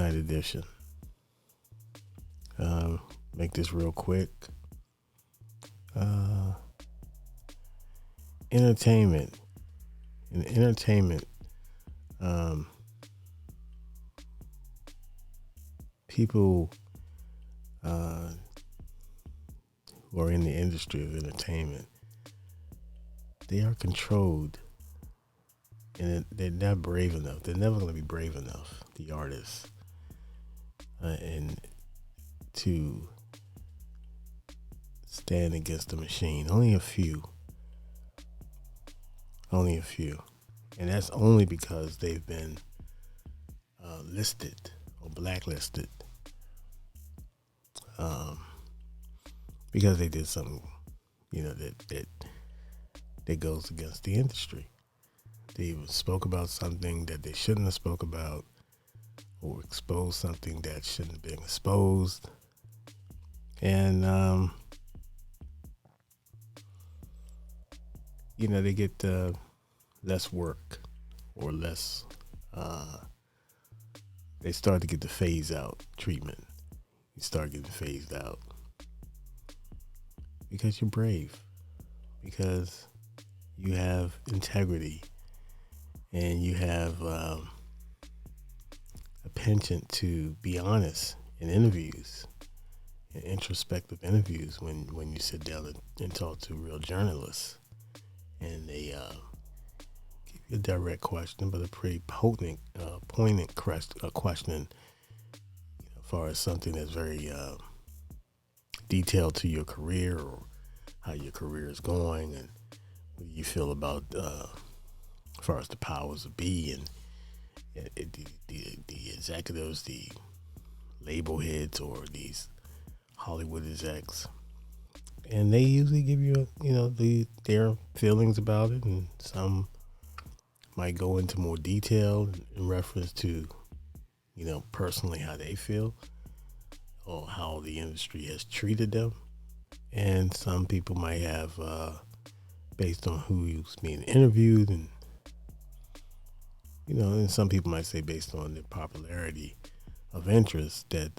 tonight edition. Make this real quick. Uh, entertainment. In entertainment, people who are in the industry of entertainment, they are controlled, and they're not brave enough. They're never going to be brave enough, the artists, and to stand against the machine. Only a few. And that's only because they've been listed or blacklisted, because they did something, that goes against the industry. They spoke about something that they shouldn't have spoke about, or exposed something that shouldn't have been exposed. And they get less work, or less. They start to get the phase out treatment. You start getting phased out because you're brave, because you have integrity, and you have a penchant to be honest in interviews, in introspective interviews, when you sit down and talk to real journalists, and they give you a direct question, but a pretty poignant question, as far as something that's very detailed to your career, or how your career is going, and what you feel about as far as the powers that be, and the executives, the label heads, or these Hollywood execs. And they usually give you, their feelings about it, and some might go into more detail in reference to, personally how they feel, or how the industry has treated them. And some people might have, based on who's being interviewed, and and some people might say based on their popularity of interest, that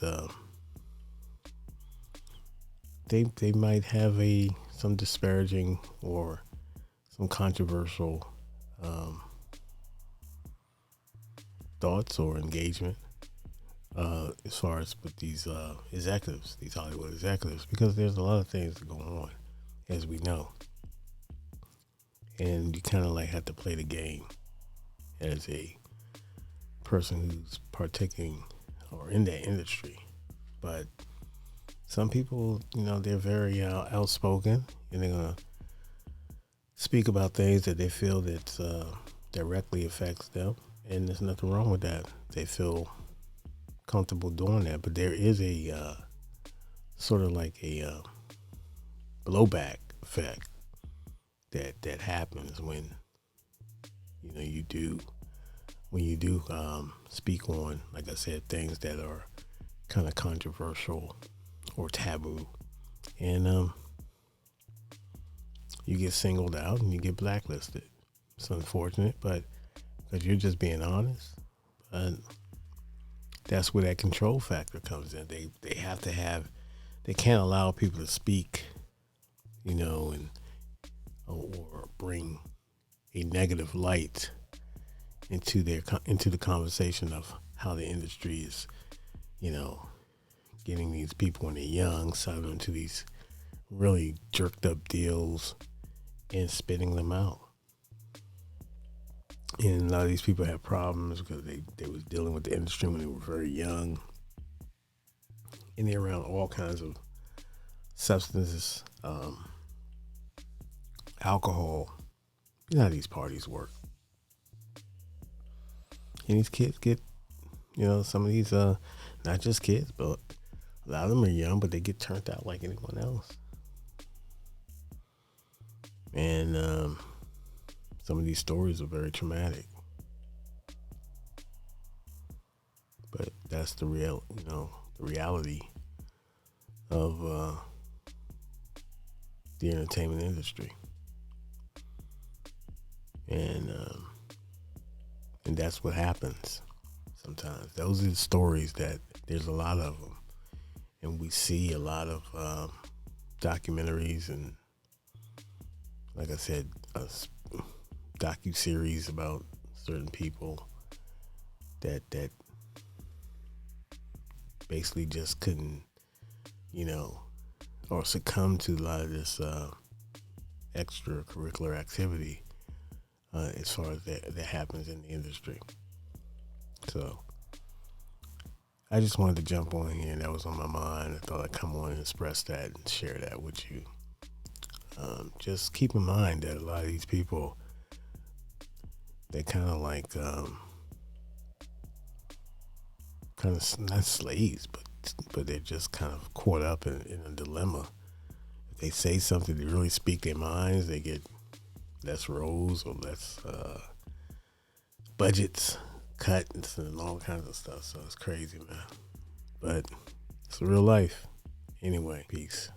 they might have some disparaging or some controversial thoughts or engagement, as far as with these executives, these Hollywood executives, because there's a lot of things that go on, as we know, and you kind of like have to play the game as a person who's partaking or in that industry. But some people, they're very outspoken, and they're gonna speak about things that they feel that directly affects them, and there's nothing wrong with that. They feel comfortable doing that, but there is a sort of like a blowback effect that happens when you do speak on, like I said, things that are kind of controversial or taboo, and you get singled out and you get blacklisted. It's unfortunate, but because you're just being honest. But that's where that control factor comes in. They have to have, they can't allow people to speak, and or bring a negative light into the conversation of how the industry is, getting these people when they're young, signing them to these really jerked up deals and spitting them out. And a lot of these people have problems because they was dealing with the industry when they were very young, and they're around all kinds of substances, alcohol. You know how these parties work. And these kids get, some of these, not just kids, but a lot of them are young, but they get turned out like anyone else. And some of these stories are very traumatic. But that's the reality of the entertainment industry. And that's what happens. Sometimes those are the stories that there's a lot of them, and we see a lot of documentaries and, like I said, docu series about certain people that basically just couldn't, you know, or succumb to a lot of this extracurricular activity as far as that happens in the industry. So I just wanted to jump on here, and that was on my mind. I thought I'd come on and express that and share that with you. Just keep in mind that a lot of these people, they kind of like, kind of not slaves, but they're just kind of caught up in a dilemma. If they say something, they really speak their minds, they get less roles or less budgets cut and all kinds of stuff. So it's crazy, man. But it's real life. Anyway, peace.